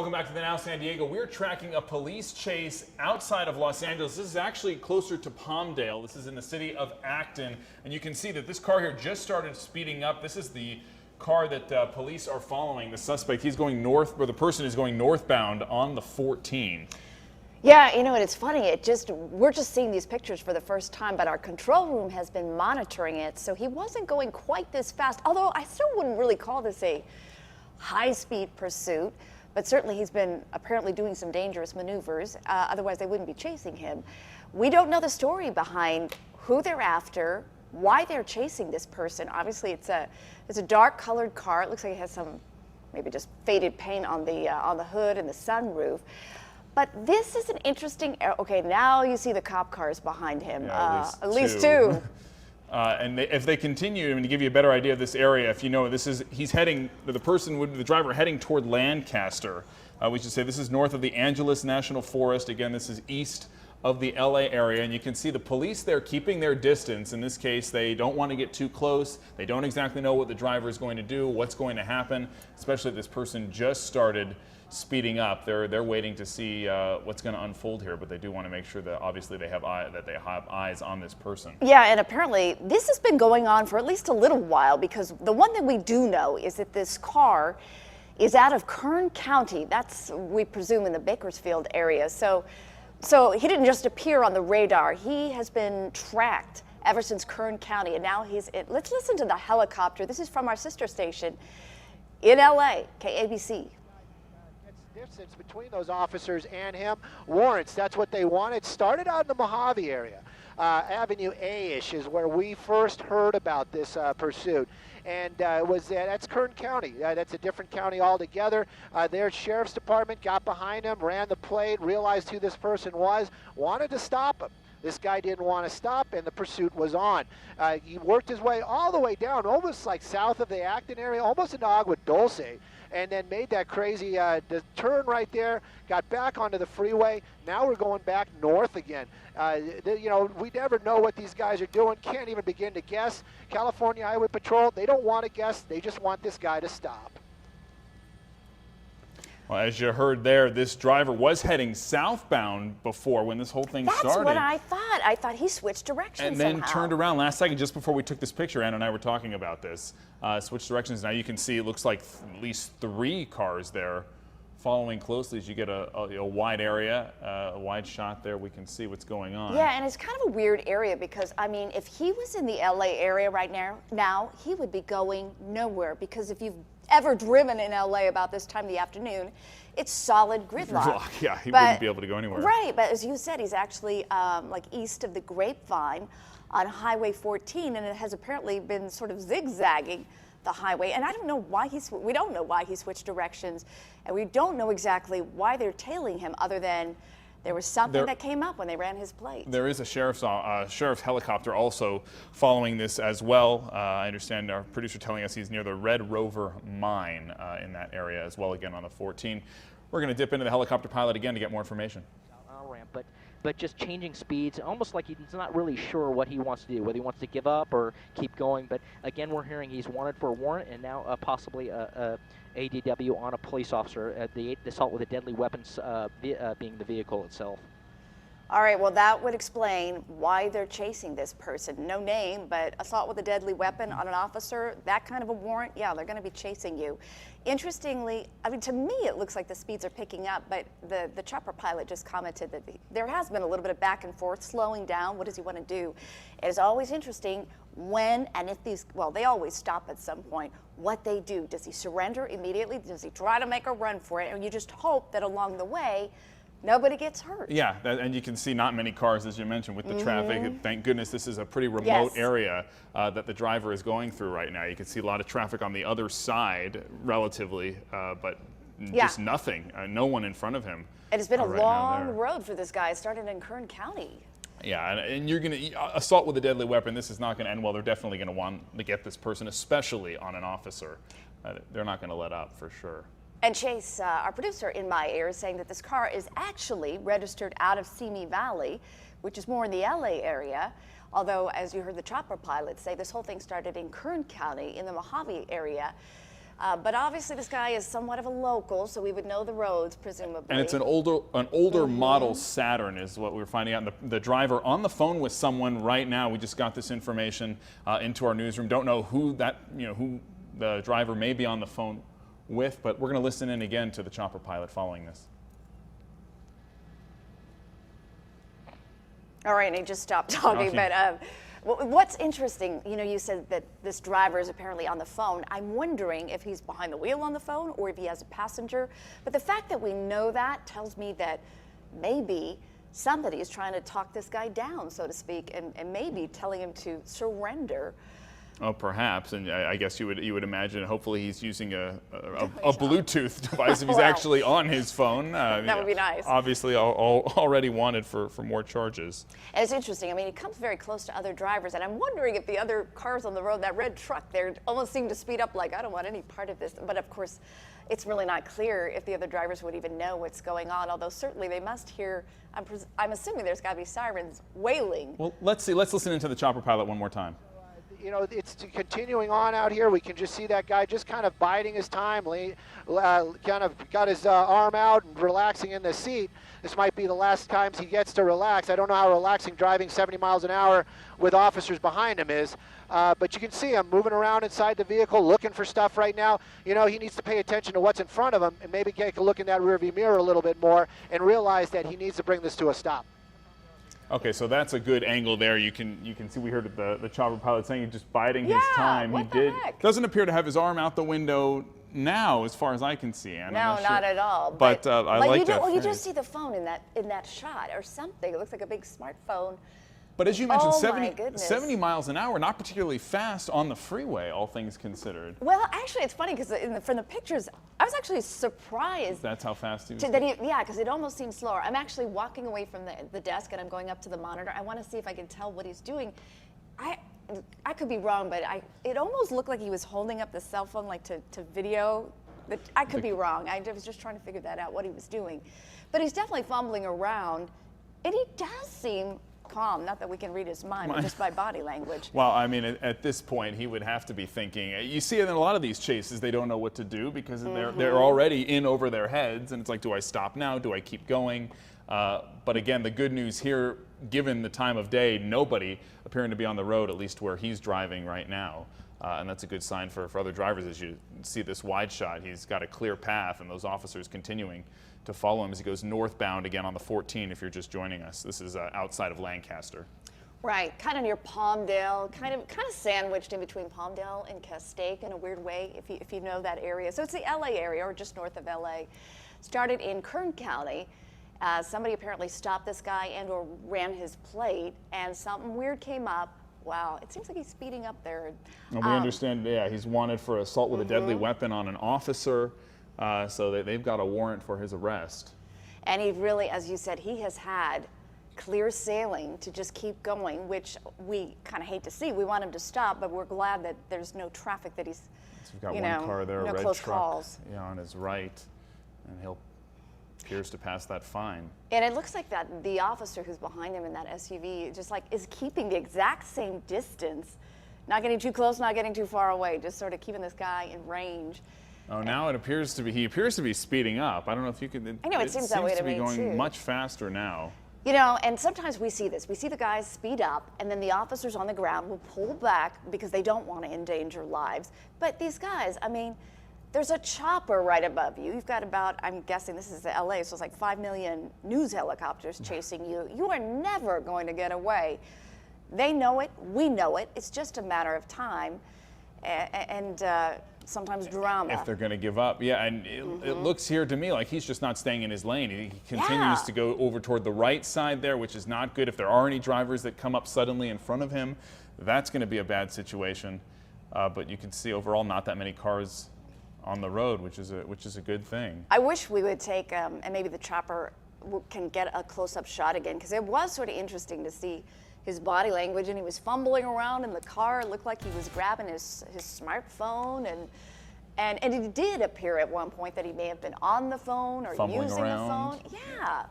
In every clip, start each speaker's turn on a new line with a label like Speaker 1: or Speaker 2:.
Speaker 1: Welcome back to the Now San Diego. We're tracking a police chase outside of Los Angeles. This is actually closer to Palmdale. This is in the city of Acton. And you can see that this car here just started speeding up. This is the car that police are following. The suspect, he's going north, or the person is going northbound on the 14.
Speaker 2: Yeah, you know, and it's funny, we're just seeing these pictures for the first time, but our control room has been monitoring it, so he wasn't going quite this fast, although I still wouldn't really call this a high-speed pursuit, but certainly he's been apparently doing some dangerous maneuvers, otherwise they wouldn't be chasing him. We don't know the story behind who they're after, why they're chasing this person. Obviously, it's a dark-colored car. It looks like it has some maybe just faded paint on the hood and the sunroof. But this is an interesting, okay, now you see the cop cars behind him,
Speaker 1: yeah,
Speaker 2: at least two.
Speaker 1: And if they continue, I mean, to give you a better idea of this area, if you know, the driver heading toward Lancaster. We should say this is north of the Angeles National Forest. Again, this is east of the LA area, and you can see the police there keeping their distance. In this case, they don't want to get too close. They don't exactly know what the driver is going to do, what's going to happen, especially if this person just started speeding up. They're waiting to see what's going to unfold here, but they do want to make sure that obviously they have eyes on this person.
Speaker 2: Yeah, and apparently this has been going on for at least a little while, because the one thing we do know is that this car is out of Kern County. That's, we presume, in the Bakersfield area. So he didn't just appear on the radar. He has been tracked ever since Kern County, and now let's listen to the helicopter. This is from our sister station in LA, KABC.
Speaker 3: Distance between those officers and him warrants. That's what they wanted. Started out in the Mojave area. Avenue A-ish is where we first heard about this pursuit. And that's Kern County. That's a different county altogether. Their sheriff's department got behind him, ran the plate, realized who this person was, wanted to stop him. This guy didn't want to stop, and the pursuit was on. He worked his way all the way down, almost like south of the Acton area, almost into Agua Dulce, and then made that crazy turn right there, got back onto the freeway. Now we're going back north again. You know, we never know what these guys are doing, can't even begin to guess. California Highway Patrol, they don't want to guess, they just want this guy to stop.
Speaker 1: Well, as you heard there, this driver was heading southbound before when this whole thing started.
Speaker 2: That's what I thought. I thought he switched directions
Speaker 1: and then
Speaker 2: somehow.
Speaker 1: Turned around last second just before we took this picture. Anna and I were talking about this. Switched directions. Now you can see it looks like at least 3 cars there following closely as you get a wide area, a wide shot there. We can see what's going on.
Speaker 2: Yeah, and it's kind of a weird area because, I mean, if he was in the LA area right now he would be going nowhere, because if you've ever driven in LA about this time of the afternoon, it's solid gridlock.
Speaker 1: Yeah, he wouldn't be able to go anywhere.
Speaker 2: Right, but as you said, he's actually like east of the Grapevine on Highway 14, and it has apparently been sort of zigzagging the highway. And I don't know why we don't know why he switched directions, and we don't know exactly why they're tailing him, other than there was something that came up when they ran his plate. There
Speaker 1: is a sheriff's helicopter also following this as well. I understand our producer telling us he's near the Red Rover mine in that area as well, again on the 14. We're going to dip into the helicopter pilot again to get more information.
Speaker 4: Ramp, but just changing speeds, almost like he's not really sure what he wants to do, whether he wants to give up or keep going. But again, we're hearing he's wanted for a warrant, and now possibly a ADW on a police officer, the assault with a deadly weapons being the vehicle itself.
Speaker 2: All right, well, that would explain why they're chasing this person. No name, but assault with a deadly weapon on an officer, that kind of a warrant, yeah, they're going to be chasing you. Interestingly, I mean, to me, it looks like the speeds are picking up, but the chopper pilot just commented that there has been a little bit of back and forth, slowing down. What does he want to do? It is always interesting when and if these, well, they always stop at some point, what they do. Does he surrender immediately? Does he try to make a run for it? And you just hope that along the way, nobody gets hurt.
Speaker 1: Yeah, and you can see not many cars, as you mentioned, with the traffic. Thank goodness this is a pretty remote area that the driver is going through right now. You can see a lot of traffic on the other side, relatively, but just nothing. No one in front of him.
Speaker 2: It has been a long road for this guy. It started in Kern County.
Speaker 1: Yeah, and you're going to assault with a deadly weapon. This is not going to end well. They're definitely going to want to get this person, especially on an officer. They're not going to let up for sure.
Speaker 2: And Chase, our producer in my ear, is saying that this car is actually registered out of Simi Valley, which is more in the LA area. Although, as you heard the chopper pilot say, this whole thing started in Kern County in the Mojave area. But obviously this guy is somewhat of a local, so we would know the roads, presumably.
Speaker 1: And it's an older model Saturn is what we're finding out. And the driver on the phone with someone right now. We just got this information into our newsroom. Don't know who who the driver may be on the phone with, but we're going to listen in again to the chopper pilot following this.
Speaker 2: All right, and he just stopped talking,
Speaker 1: Okay.
Speaker 2: but what's interesting, you said that this driver is apparently on the phone. I'm wondering if he's behind the wheel on the phone or if he has a passenger. But the fact that we know that tells me that maybe somebody is trying to talk this guy down, so to speak, and maybe telling him to surrender.
Speaker 1: Oh, perhaps, and I guess you would imagine. Hopefully, he's using a Bluetooth device if he's
Speaker 2: Wow.
Speaker 1: actually on his phone.
Speaker 2: That would be nice.
Speaker 1: Obviously, already wanted for more charges.
Speaker 2: And it's interesting. I mean, he comes very close to other drivers, and I'm wondering if the other cars on the road, that red truck there, almost seemed to speed up. Like, I don't want any part of this. But of course, it's really not clear if the other drivers would even know what's going on. Although certainly they must hear. I'm assuming there's got to be sirens wailing.
Speaker 1: Well, let's see. Let's listen into the chopper pilot one more time.
Speaker 3: It's continuing on out here. We can just see that guy just kind of biding his time, kind of got his arm out and relaxing in the seat. This might be the last times he gets to relax. I don't know how relaxing driving 70 miles an hour with officers behind him is, but you can see him moving around inside the vehicle, looking for stuff right now. He needs to pay attention to what's in front of him and maybe take a look in that rearview mirror a little bit more and realize that he needs to bring this to a stop.
Speaker 1: Okay, so that's a good angle there. You can see we heard the chopper pilot saying he's just biding his
Speaker 2: Yeah,
Speaker 1: time.
Speaker 2: what the heck?
Speaker 1: Doesn't appear to have his arm out the window now, as far as I can see. Anna, I'm
Speaker 2: No,
Speaker 1: not
Speaker 2: not
Speaker 1: sure.
Speaker 2: at all.
Speaker 1: But I like that.
Speaker 2: You
Speaker 1: phrase.
Speaker 2: just see the phone in that shot or something. It looks like a big smartphone.
Speaker 1: But as you mentioned,
Speaker 2: Oh, my goodness.
Speaker 1: 70 miles an hour, not particularly fast on the freeway, all things considered.
Speaker 2: Well, actually, it's funny because from the pictures, I was actually surprised.
Speaker 1: That's how fast he was.
Speaker 2: Yeah, because it almost seemed slower. I'm actually walking away from the desk and I'm going up to the monitor. I want to see if I can tell what he's doing. I could be wrong, but it almost looked like he was holding up the cell phone like to video. But I could be wrong. I was just trying to figure that out, what he was doing. But he's definitely fumbling around, and he does seem calm. Not that we can read his mind, but just by body language.
Speaker 1: Well, I mean, at this point, he would have to be thinking. You see it in a lot of these chases, they don't know what to do because they're already in over their heads, and it's like, do I stop now? Do I keep going? But again, the good news here, given the time of day, nobody appearing to be on the road, at least where he's driving right now. And that's a good sign for other drivers as you see this wide shot. He's got a clear path, and those officers continuing to follow him as he goes northbound again on the 14 if you're just joining us. This is outside of Lancaster.
Speaker 2: Right, kind of near Palmdale, kind of sandwiched in between Palmdale and Castaic in a weird way, if you know that area. So it's the LA area, or just north of LA. Started in Kern County. Somebody apparently stopped this guy and or ran his plate, and something weird came up. Wow, it seems like he's speeding up there.
Speaker 1: And we understand, yeah, he's wanted for assault with a deadly weapon on an officer, so they've got a warrant for his arrest.
Speaker 2: And he really, as you said, he has had clear sailing to just keep going, which we kind of hate to see. We want him to stop, but we're glad that there's no traffic, that he's,
Speaker 1: So we've got one car there,
Speaker 2: no
Speaker 1: a red
Speaker 2: close
Speaker 1: truck,
Speaker 2: calls.
Speaker 1: yeah, on his right, and he'll appears to pass that fine.
Speaker 2: And it looks like that the officer who's behind him in that SUV just like is keeping the exact same distance, not getting too close, not getting too far away, just sort of keeping this guy in range.
Speaker 1: Oh, now he appears to be speeding up. I don't know if you can.
Speaker 2: I know, it seems that way to
Speaker 1: be
Speaker 2: me,
Speaker 1: going
Speaker 2: too.
Speaker 1: much faster now.
Speaker 2: And sometimes we see this. We see the guys speed up, and then the officers on the ground will pull back because they don't want to endanger lives. But these guys, I mean, there's a chopper right above you. You've got about, I'm guessing this is LA, so it's like 5 million news helicopters chasing you. You are never going to get away. They know it, we know it. It's just a matter of time and sometimes drama.
Speaker 1: If they're going to give up. Yeah, and it looks here to me like he's just not staying in his lane. He continues to go over toward the right side there, which is not good. If there are any drivers that come up suddenly in front of him, that's going to be a bad situation. But you can see overall not that many cars on the road, which is a good thing.
Speaker 2: I wish we would take, and maybe the chopper can get a close-up shot again, because it was sort of interesting to see his body language, and he was fumbling around in the car. It looked like he was grabbing his smartphone, and it did appear at one point that he may have been on the phone or
Speaker 1: Fumbling
Speaker 2: using
Speaker 1: around.
Speaker 2: the phone. Yeah.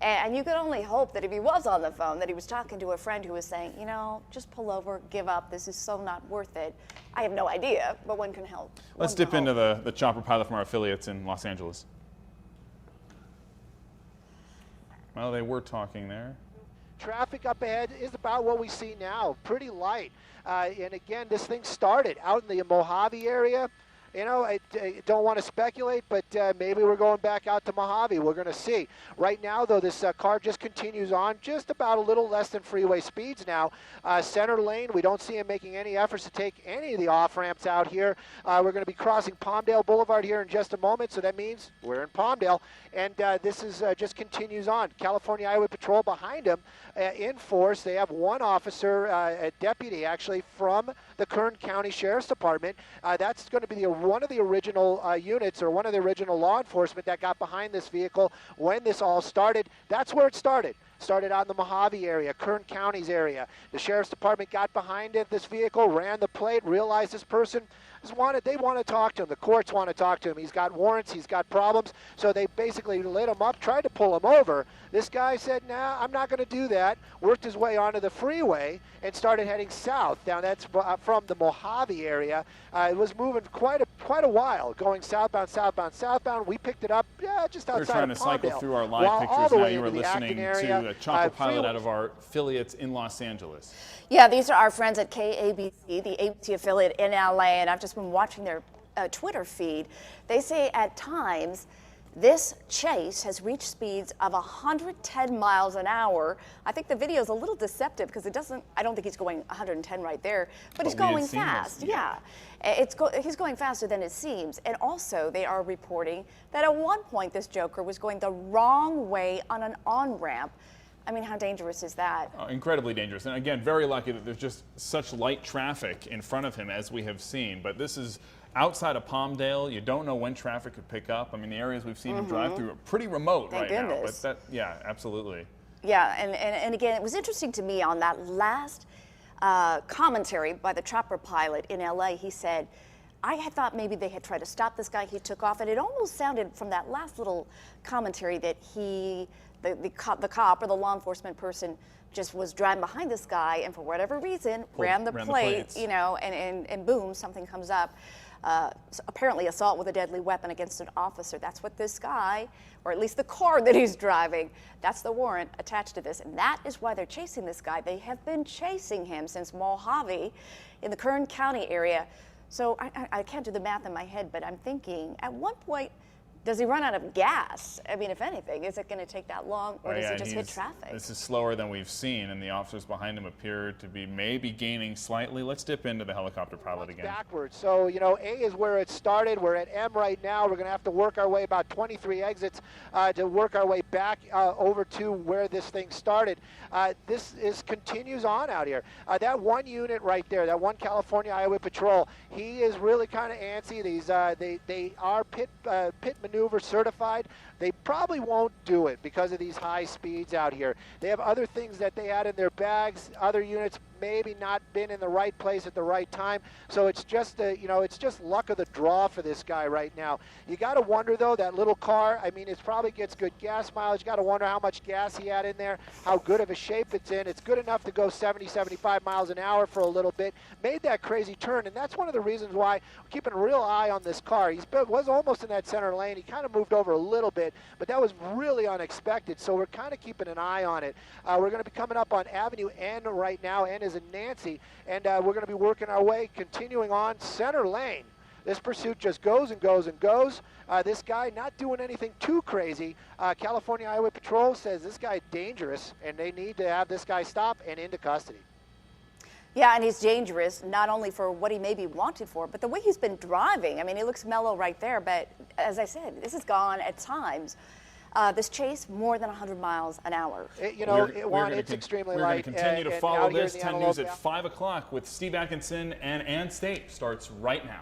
Speaker 2: And you could only hope that if he was on the phone, that he was talking to a friend who was saying, you know, just pull over, give up. This is so not worth it. I have no idea, but one can help.
Speaker 1: Let's dip into the chopper pilot from our affiliates in Los Angeles. Well, they were talking there.
Speaker 3: Traffic up ahead is about what we see now, pretty light. And again, this thing started out in the Mojave area. You know, I don't want to speculate, but maybe we're going back out to Mojave. We're going to see. Right now, though, this car just continues on, just about a little less than freeway speeds now. Center lane, we don't see him making any efforts to take any of the off-ramps out here. We're going to be crossing Palmdale Boulevard here in just a moment, so that means we're in Palmdale. And this is just continues on. California Highway Patrol behind him in force. They have one officer, a deputy actually, from the Kern County Sheriff's Department. That's going to be one of the original units, or one of the original law enforcement that got behind this vehicle when this all started. That's where it started. Started out in the Mojave area, Kern County's area. The Sheriff's Department got behind it, this vehicle, ran the plate, realized this person they want to talk to him. The courts want to talk to him. He's got warrants, he's got problems, so they basically lit him up, tried to pull him over. This guy said, nah, I'm not going to do that, worked his way onto the freeway and started heading south. Now that's from the Mojave area. It was moving quite a while, going southbound, southbound, southbound. We picked it up just outside of Palmdale.
Speaker 1: We're trying to cycle through our live pictures now. You were listening to a chopper pilot out of our affiliates in Los Angeles.
Speaker 2: Yeah, these are our friends at KABC, the ABC affiliate in LA, and I've just been watching their Twitter feed. They say at times this chase has reached speeds of 110 miles an hour. I think the video is a little deceptive because I don't think he's going 110 right there, but he's going fast. Yeah. He's going faster than it seems. And also they are reporting that at one point this Joker was going the wrong way on an on-ramp. I mean, how dangerous is that?
Speaker 1: Incredibly dangerous. And again, very lucky that there's just such light traffic in front of him as we have seen. But this is outside of Palmdale. You don't know when traffic could pick up. I mean, the areas we've seen him drive through are pretty remote right now. But yeah, absolutely.
Speaker 2: Yeah, and again, it was interesting to me on that last commentary by the chopper pilot in LA. He said, I had thought maybe they had tried to stop this guy. He took off, and it almost sounded from that last little commentary that the cop or the law enforcement person just was driving behind this guy, and for whatever reason ran the plate, you know, and boom, something comes up. So apparently assault with a deadly weapon against an officer. That's what this guy, or at least the car that he's driving, that's the warrant attached to this. And that is why they're chasing this guy. They have been chasing him since Mojave in the Kern County area. So I can't do the math in my head, but I'm thinking, at one point, does he run out of gas? I mean, if anything, is it going to take that long, or does he just hit traffic?
Speaker 1: This is slower than we've seen, and the officers behind him appear to be maybe gaining slightly. Let's dip into the helicopter pilot again.
Speaker 3: Backwards. So, you know, A is where it started. We're at M right now. We're going to have to work our way about 23 exits to work our way back over to where this thing started. This continues on out here. That one unit right there, that one California Highway Patrol, he is really kind of antsy. They are pit maneuver certified. They probably won't do it because of these high speeds out here. They have other things that they had in their bags, other units maybe not been in the right place at the right time. So it's just it's just luck of the draw for this guy right now. You got to wonder though, that little car, I mean, it probably gets good gas mileage. You got to wonder how much gas he had in there, how good of a shape it's in. It's good enough to go 70, 75 miles an hour for a little bit. Made that crazy turn, and that's one of the reasons why we're keeping a real eye on this car. He was almost in that center lane. He kind of moved over a little bit, but that was really unexpected. So we're kind of keeping an eye on it. We're going to be coming up on Avenue N right now. N is in Nancy, and we're going to be working our way, continuing on center lane. This pursuit just goes and goes and goes. This guy not doing anything too crazy. California Highway Patrol says this guy dangerous, and they need to have this guy stop and into custody.
Speaker 2: Yeah, and he's dangerous, not only for what he may be wanted for, but the way he's been driving. I mean, he looks mellow right there, but as I said, this has gone at times. This chase, more than 100 miles an hour.
Speaker 3: It's extremely light.
Speaker 1: We're going to continue to follow this. 10 News at 5 o'clock with Steve Atkinson and Ann State starts right now.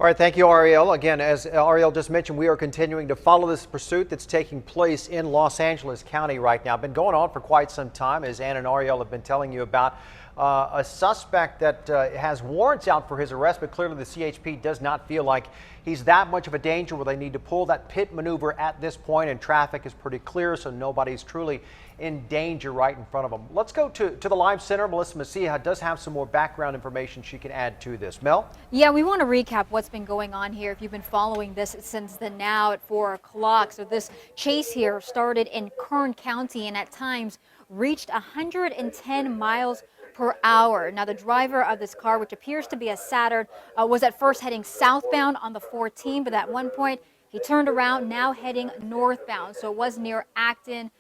Speaker 5: All right, thank you, Ariel. Again, as Ariel just mentioned, we are continuing to follow this pursuit that's taking place in Los Angeles County right now. Been going on for quite some time, as Ann and Ariel have been telling you about. a suspect that has warrants out for his arrest, but clearly the CHP does not feel like he's that much of a danger where they need to pull that pit maneuver at this point, and traffic is pretty clear, so nobody's truly in danger right in front of them. Let's go to the live center. Melissa Messiha does have some more background information she can add to this. Mel?
Speaker 6: Yeah, we want to recap what's been going on here if you've been following this since the now at 4 o'clock. So this chase here started in Kern County and at times reached 110 miles per hour. Now, the driver of this car, which appears to be a Saturn, was at first heading southbound on the 14, but at one point he turned around, now heading northbound. So it was near Acton,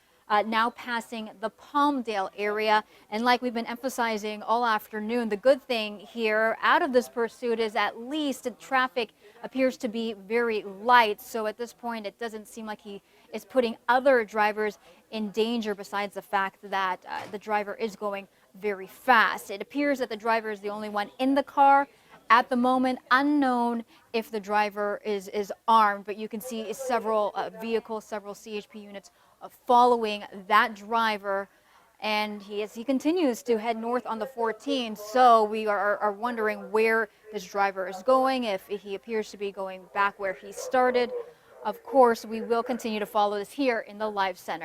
Speaker 6: now passing the Palmdale area. And like we've been emphasizing all afternoon, the good thing here out of this pursuit is at least the traffic appears to be very light. So at this point, it doesn't seem like he is putting other drivers in danger, besides the fact that the driver is going very fast. It appears that the driver is the only one in the car. At the moment, unknown if the driver is armed, but you can see several vehicles, several CHP units following that driver, and he continues to head north on the 14. So we are wondering where this driver is going, if he appears to be going back where he started. Of course, we will continue to follow this here in the live center.